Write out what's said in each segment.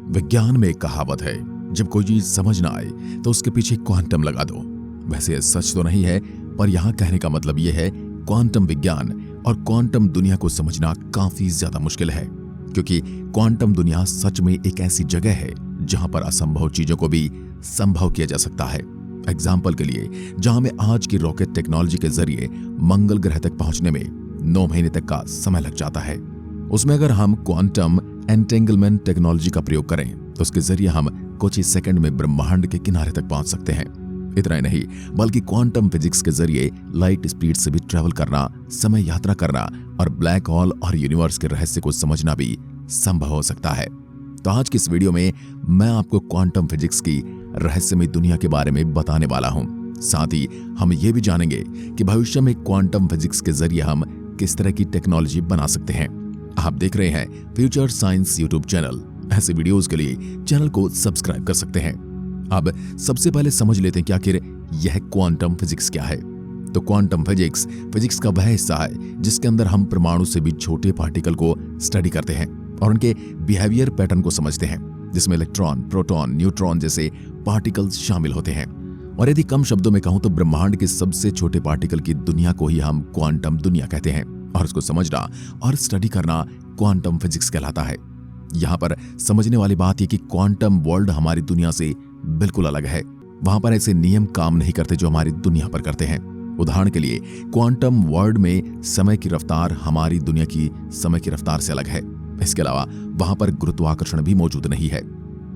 विज्ञान में एक कहावत है, जब कोई चीज समझ ना आए तो उसके पीछे क्वांटम लगा दो। वैसे ये सच तो नहीं है, पर यहाँ कहने का मतलब ये है क्वांटम विज्ञान और क्वांटम दुनिया को समझना काफी ज्यादा मुश्किल है, क्योंकि क्वांटम दुनिया सच में एक ऐसी जगह है जहां पर असंभव चीजों को भी संभव किया जा सकता है। एग्जाम्पल के लिए, जहां में आज की रॉकेट टेक्नोलॉजी के जरिए मंगल ग्रह तक पहुंचने में 9 महीने तक का समय लग जाता है, उसमें अगर हम क्वांटम एंटेंगलमेंट टेक्नोलॉजी का प्रयोग करें तो उसके जरिए हम कुछ ही सेकंड में ब्रह्मांड के किनारे तक पहुंच सकते हैं। इतना ही नहीं, बल्कि क्वांटम फिजिक्स के जरिए लाइट स्पीड से भी ट्रेवल करना, समय यात्रा करना और ब्लैक होल और यूनिवर्स के रहस्य को समझना भी संभव हो सकता है। तो आज की इस वीडियो में मैं आपको क्वांटम फिजिक्स की रहस्यमय दुनिया के बारे में बताने वाला हूं। साथ ही हम ये भी जानेंगे कि भविष्य में क्वांटम फिजिक्स के जरिए हम किस तरह की टेक्नोलॉजी बना सकते हैं। आप देख रहे हैं फ्यूचर साइंस यूट्यूब चैनल। ऐसे वीडियोस के लिए चैनल को सब्सक्राइब कर सकते हैं। अब सबसे पहले समझ लेते हैं कि आखिर यह क्वांटम फिजिक्स क्या है। तो क्वांटम फिजिक्स का वह हिस्सा है जिसके अंदर हम परमाणु से भी छोटे पार्टिकल को स्टडी करते हैं और उनके बिहेवियर पैटर्न को समझते हैं, जिसमें इलेक्ट्रॉन, प्रोटॉन, न्यूट्रॉन जैसे पार्टिकल्स शामिल होते हैं। और यदि कम शब्दों में कहूं तो ब्रह्मांड के सबसे छोटे पार्टिकल की दुनिया को ही हम क्वांटम दुनिया कहते हैं, और उसको समझना और स्टडी करना क्वांटम फिजिक्स कहलाता है। यहाँ पर समझने वाली बात यह कि क्वांटम वर्ल्ड हमारी दुनिया से बिल्कुल अलग है। वहां पर ऐसे नियम काम नहीं करते जो हमारी दुनिया पर करते हैं। उदाहरण के लिए, क्वांटम वर्ल्ड में समय की रफ्तार हमारी दुनिया की समय की रफ्तार से अलग है। इसके अलावा वहां पर गुरुत्वाकर्षण भी मौजूद नहीं है।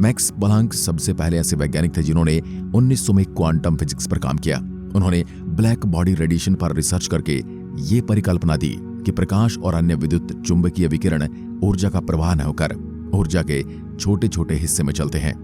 मैक्स प्लैंक सबसे पहले ऐसे वैज्ञानिक थे जिन्होंने 1900 में क्वांटम फिजिक्स पर काम किया। उन्होंने ब्लैक बॉडी रेडिएशन पर रिसर्च करके ये परिकल्पना दी कि प्रकाश और अन्य विद्युत चुंबकीय विकिरण ऊर्जा का प्रवाह न होकर ऊर्जा के छोटे छोटे हिस्से में चलते हैं।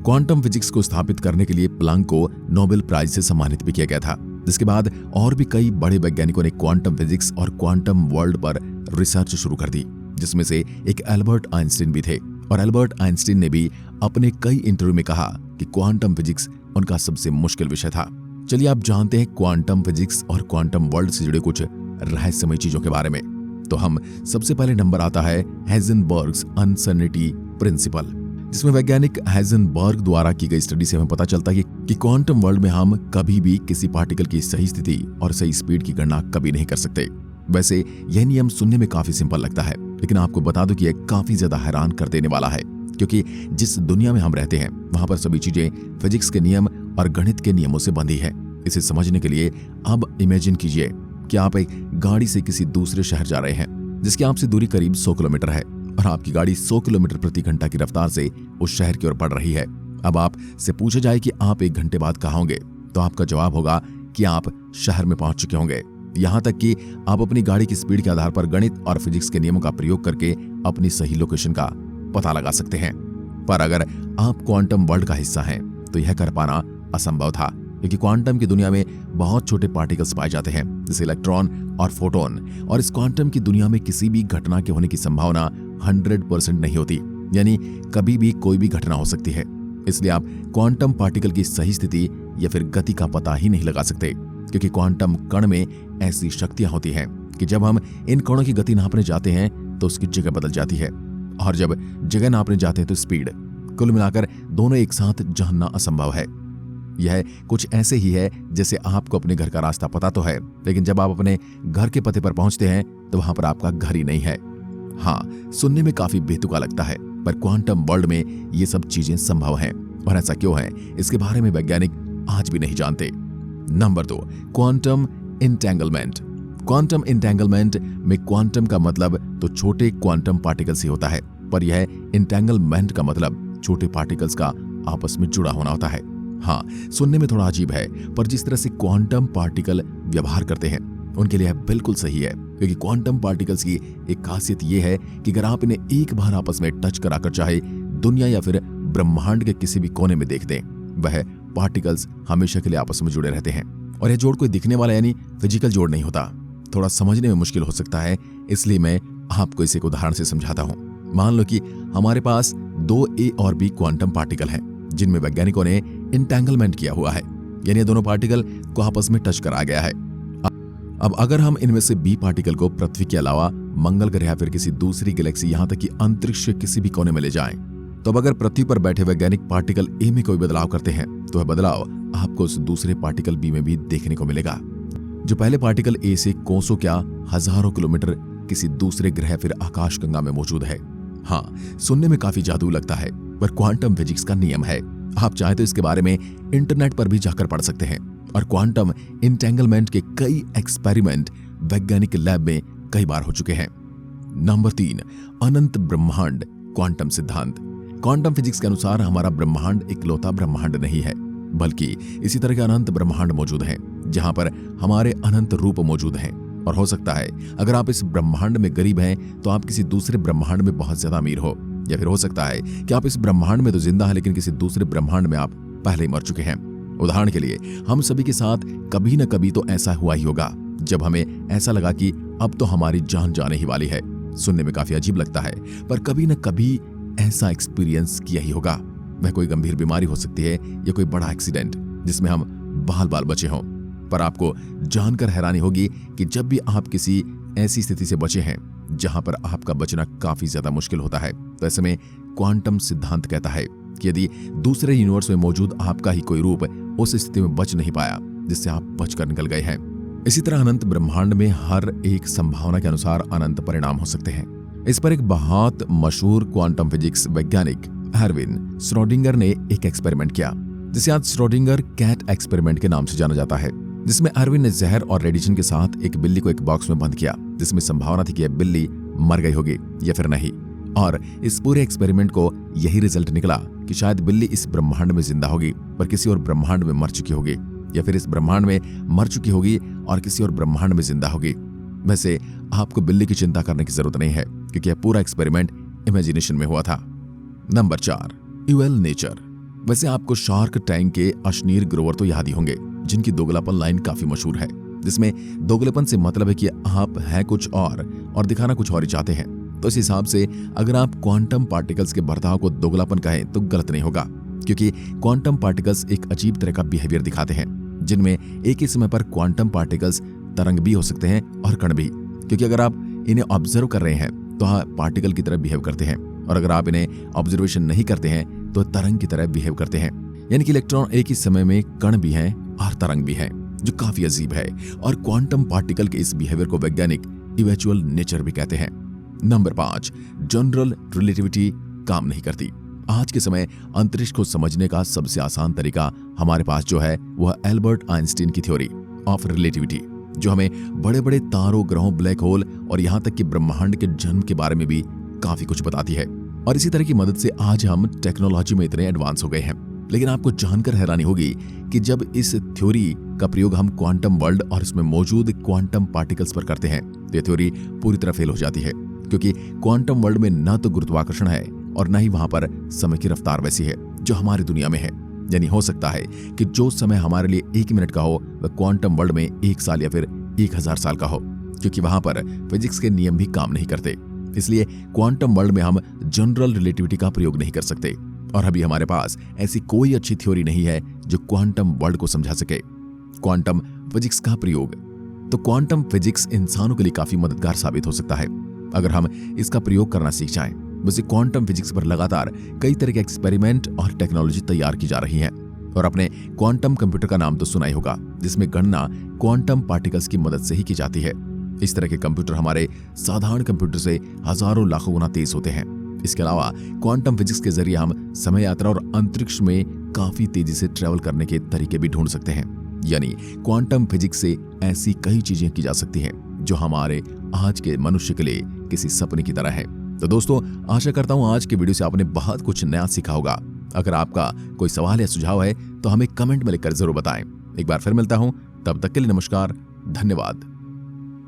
क्वांटम फिजिक्स को स्थापित करने के लिए प्लैंक को नोबेल प्राइज से सम्मानित भी किया गया था। जिसके बाद और भी कई बड़े वैज्ञानिकों ने क्वांटम फिजिक्स और क्वांटम वर्ल्ड पर रिसर्च शुरू कर दी, जिसमें से एक एल्बर्ट आइंस्टीन भी थे। और एल्बर्ट आइंस्टीन ने भी अपने कई इंटरव्यू में कहा कि क्वांटम फिजिक्स उनका सबसे मुश्किल विषय था। चलिए आप जानते हैं क्वांटम फिजिक्स और क्वांटम वर्ल्ड से जुड़े कुछ रहस्यमय चीजों के बारे में। तो हम सबसे पहले नंबर आता है हाइजेनबर्ग्स अनसर्टेनिटी प्रिंसिपल, जिसमें वैज्ञानिक हाइजेनबर्ग द्वारा की गई स्टडी से हमें पता चलता है कि क्वांटम वर्ल्ड में हम कभी भी किसी पार्टिकल की सही स्थिति और सही स्पीड की गणना कभी नहीं कर सकते। वैसे यह नियम सुनने में काफी सिंपल लगता है, लेकिन आपको बता दूं कि यह काफी ज्यादा हैरान कर देने वाला है, क्योंकि जिस दुनिया में हम रहते हैं वहां पर सभी चीजें फिजिक्स के नियम और गणित के नियमों से बंधी है। इसे समझने के लिए अब इमेजिन कीजिए कि आप एक गाड़ी से किसी दूसरे शहर जा रहे हैं जिसकी आपसे दूरी करीब 100 किलोमीटर है, और आपकी गाड़ी 100 किलोमीटर प्रति घंटा की रफ्तार से उस शहर की ओर बढ़ रही है। अब आप से पूछा जाए कि आप 1 घंटे बाद कहाँ होंगे, तो आपका जवाब होगा कि आप शहर में पहुंच चुके होंगे। यहाँ तक कि आप अपनी गाड़ी की स्पीड के आधार पर गणित और फिजिक्स के नियमों का प्रयोग करके अपनी सही लोकेशन का पता लगा सकते हैं। पर अगर आप क्वांटम वर्ल्ड का हिस्सा हैं तो यह कर पाना असंभव था, क्योंकि क्वांटम की दुनिया में बहुत छोटे पार्टिकल्स पाए जाते हैं, जैसे इलेक्ट्रॉन और फोटोन। और इस क्वांटम की दुनिया में किसी भी घटना के होने की संभावना 100% नहीं होती, यानी कभी भी कोई भी घटना हो सकती है। इसलिए आप क्वांटम पार्टिकल की सही स्थिति या फिर गति का पता ही नहीं लगा सकते, क्योंकि क्वांटम कण में ऐसी शक्तियां होती हैं कि जब हम इन कणों की गति नापने जाते हैं तो उसकी जगह बदल जाती है, और जब जगह नापने जाते हैं तो स्पीड। कुल मिलाकर दोनों एक साथ जानना असंभव है। यह कुछ ऐसे ही है जैसे आपको अपने घर का रास्ता पता तो है, लेकिन जब आप अपने घर के पते पर पहुंचते हैं तो वहां पर आपका घर ही नहीं है। हाँ, सुनने में काफी बेतुका लगता है, पर क्वांटम वर्ल्ड में ये सब चीजें संभव हैं। और ऐसा क्यों है, इसके बारे में वैज्ञानिक आज भी नहीं जानते। Number 2, quantum entanglement. Quantum entanglement में क्वांटम का मतलब तो छोटे क्वांटम पार्टिकल से होता है, पर यह इंटेंगलमेंट का मतलब छोटे पार्टिकल्स का आपस में जुड़ा होना होता है। हाँ, सुनने में थोड़ा अजीब है, पर जिस तरह से क्वांटम पार्टिकल व्यवहार करते हैं उनके लिए बिल्कुल सही है, क्योंकि क्वांटम पार्टिकल्स की एक खासियत यह है कि अगर आप इन्हें एक बार आपस में टच कराकर चाहे दुनिया या फिर ब्रह्मांड के किसी भी कोने में देख दें, वह पार्टिकल्स हमेशा के लिए आपस में जुड़े रहते हैं। और यह जोड़ कोई दिखने वाला यानी फिजिकल जोड़ नहीं होता। थोड़ा समझने में मुश्किल हो सकता है, इसलिए मैं आपको इसे एक उदाहरण से समझाता हूँ। मान लो कि हमारे पास 2 A और B क्वांटम पार्टिकल हैं, जिनमें वैज्ञानिकों ने इंटेंगलमेंट किया हुआ है, यानी ये दोनों पार्टिकल को आपस में टच करा गया है। अब अगर हम इनमें से बी पार्टिकल को पृथ्वी के अलावा मंगल ग्रह या फिर किसी दूसरी गैलेक्सी, यहां तक कि अंतरिक्ष के किसी भी कोने में ले जाएं, तो अब अगर पृथ्वी पर बैठे वैज्ञानिक पार्टिकल ए में कोई बदलाव करते हैं तो वह बदलाव आपको उस दूसरे पार्टिकल बी में भी देखने को मिलेगा। जो पहले पार्टिकल ए से कोसों क्या हजारों किलोमीटर किसी दूसरे ग्रह फिर आकाशगंगा में मौजूद है। हाँ, सुनने में काफी जादू लगता है, पर क्वांटम फिजिक्स का नियम है। आप चाहे तो इसके बारे में इंटरनेट पर भी जाकर पढ़ सकते हैं और क्वांटम इंटेंगलमेंट के कई एक्सपेरिमेंट वैज्ञानिक लैब में कई बार हो चुके हैं। नंबर 3, अनंत ब्रह्मांड क्वांटम सिद्धांत। क्वांटम फिजिक्स के अनुसार हमारा ब्रह्मांड इकलौता ब्रह्मांड नहीं है, बल्कि इसी तरह के अनंत ब्रह्मांड मौजूद हैं, जहां पर हमारे अनंत रूप मौजूद हैं। और हो सकता है अगर आप इस ब्रह्मांड में गरीब हैं तो आप किसी दूसरे ब्रह्मांड में बहुत ज्यादा अमीर हो, या फिर हो सकता है कि आप इस ब्रह्मांड में तो जिंदा है लेकिन किसी दूसरे ब्रह्मांड में आप पहले ही मर चुके हैं। उदाहरण के लिए हम सभी के साथ कभी न कभी तो ऐसा हुआ ही होगा जब हमें ऐसा लगा कि अब तो हमारी जान जाने ही वाली है। सुनने में काफी अजीब लगता है, पर कभी न कभी ऐसा एक्सपीरियंस किया ही होगा। वह कोई गंभीर बीमारी हो सकती है या कोई बड़ा एक्सीडेंट जिसमें हम बाल बाल बचे हों। पर आपको जानकर हैरानी होगी कि जब भी आप किसी ऐसी स्थिति से बचे हैं जहां पर आपका बचना काफी ज्यादा मुश्किल होता है, तो ऐसे में क्वांटम सिद्धांत कहता है कि यदि दूसरे यूनिवर्स में मौजूद आपका ही कोई रूप उस स्थिति में बच नहीं पाया जिससे आप बचकर निकल गए हैं, इसी तरह अनंत ब्रह्मांड में हर एक संभावना के अनुसार अनंत परिणाम हो सकते हैं। इस पर एक बहुत मशहूर क्वांटम फिजिक्स वैज्ञानिक एर्विन श्रोडिंगर ने एक एक्सपेरिमेंट किया जिसे आज श्रोडिंगर कैट एक्सपेरिमेंट के नाम से जाना जाता है, जिसमें एर्विन ने जहर और रेडिएशन के साथ एक बिल्ली को एक बॉक्स में बंद किया, जिसमें संभावना थी कि यह बिल्ली मर गई होगी या फिर नहीं। और इस पूरे एक्सपेरिमेंट को यही रिजल्ट निकला कि शायद बिल्ली इस ब्रह्मांड में जिंदा होगी पर किसी और ब्रह्मांड में मर चुकी होगी, या फिर इस ब्रह्मांड में मर चुकी होगी और किसी और ब्रह्मांड में जिंदा होगी। वैसे आपको बिल्ली की चिंता करने की जरूरत नहीं है क्योंकि यह पूरा एक्सपेरिमेंट इमेजिनेशन में हुआ था। नंबर 4, यूएल नेचर। वैसे आपको शार्क टैंक के अश्नीर ग्रोवर तो याद ही होंगे, जिनकी दोगलापन लाइन काफी मशहूर है, जिसमें दोगलेपन से मतलब है कि आप है कुछ और दिखाना कुछ और ही चाहते हैं। तो इस हिसाब से अगर आप क्वांटम पार्टिकल्स के बर्ताव को दोगलापन कहें तो गलत नहीं होगा, क्योंकि क्वांटम पार्टिकल्स एक अजीब तरह का बिहेवियर दिखाते हैं, जिनमें एक ही समय पर क्वांटम पार्टिकल्स तरंग भी हो सकते हैं और कण भी। क्योंकि अगर आप इन्हें ऑब्जर्व कर रहे हैं तो पार्टिकल की तरह बिहेव करते हैं, और अगर आप इन्हें ऑब्जर्वेशन नहीं करते हैं तो तरंग की तरह बिहेव करते हैं। यानी कि इलेक्ट्रॉन एक ही समय में कण भी हैं और तरंग भी हैं, जो काफी अजीब है। और क्वांटम पार्टिकल के इस बिहेवियर को वैज्ञानिक इवेचुअल नेचर भी कहते हैं। नंबर 5, जनरल रिलेटिविटी काम नहीं करती। आज के समय अंतरिक्ष को समझने का सबसे आसान तरीका हमारे पास जो है वह एल्बर्ट आइंस्टीन की थ्योरी ऑफ रिलेटिविटी, जो हमें बड़े बड़े तारों, ग्रहों, ब्लैक होल और यहाँ तक कि ब्रह्मांड के जन्म के बारे में भी काफी कुछ बताती है। और इसी तरह की मदद से आज हम टेक्नोलॉजी में इतने एडवांस हो गए हैं। लेकिन आपको जानकर हैरानी होगी कि जब इस थ्योरी का प्रयोग हम क्वांटम वर्ल्ड और इसमें मौजूद क्वांटम पार्टिकल्स पर करते हैं तो यह थ्योरी पूरी तरह फेल हो जाती है, क्योंकि क्वांटम वर्ल्ड में न तो गुरुत्वाकर्षण है और न ही वहां पर समय की रफ्तार वैसी है जो हमारी दुनिया में है। यानी हो सकता है कि जो समय हमारे लिए 1 मिनट का हो वह क्वांटम वर्ल्ड में 1 साल या फिर 1000 साल का हो, क्योंकि वहां पर फिजिक्स के नियम भी काम नहीं करते। इसलिए क्वांटम वर्ल्ड में हम जनरल रिलेटिविटी का प्रयोग नहीं कर सकते, और अभी हमारे पास ऐसी कोई अच्छी थ्योरी नहीं है जो क्वांटम वर्ल्ड को समझा सके। क्वांटम फिजिक्स का प्रयोग, तो क्वांटम फिजिक्स इंसानों के लिए काफी मददगार साबित हो सकता है अगर हम इसका प्रयोग करना सीख जाएं। वैसे क्वांटम फिजिक्स पर लगातार कई तरह के एक्सपेरिमेंट और टेक्नोलॉजी तैयार की जा रही है, और अपने क्वांटम कंप्यूटर का नाम तो सुना ही होगा, जिसमें गणना क्वांटम पार्टिकल्स की मदद से ही की जाती है। इस तरह के कंप्यूटर हमारे साधारण कंप्यूटर से हजारों लाखों गुना तेज होते हैं। इसके अलावा क्वांटम फिजिक्स के जरिए हम समय यात्रा और अंतरिक्ष में काफी तेजी से ट्रेवल करने के तरीके भी ढूंढ सकते हैं। यानी क्वांटम फिजिक्स से ऐसी कई चीजें की जा सकती हैं जो हमारे आज के मनुष्य के लिए किसी सपने की तरह है। तो दोस्तों, आशा करता हूं आज के वीडियो से आपने बहुत कुछ नया सीखा होगा। अगर आपका कोई सवाल या सुझाव है तो हमें कमेंट में लिखकर जरूर बताएं। एक बार फिर मिलता हूं, तब तक के लिए नमस्कार, धन्यवाद।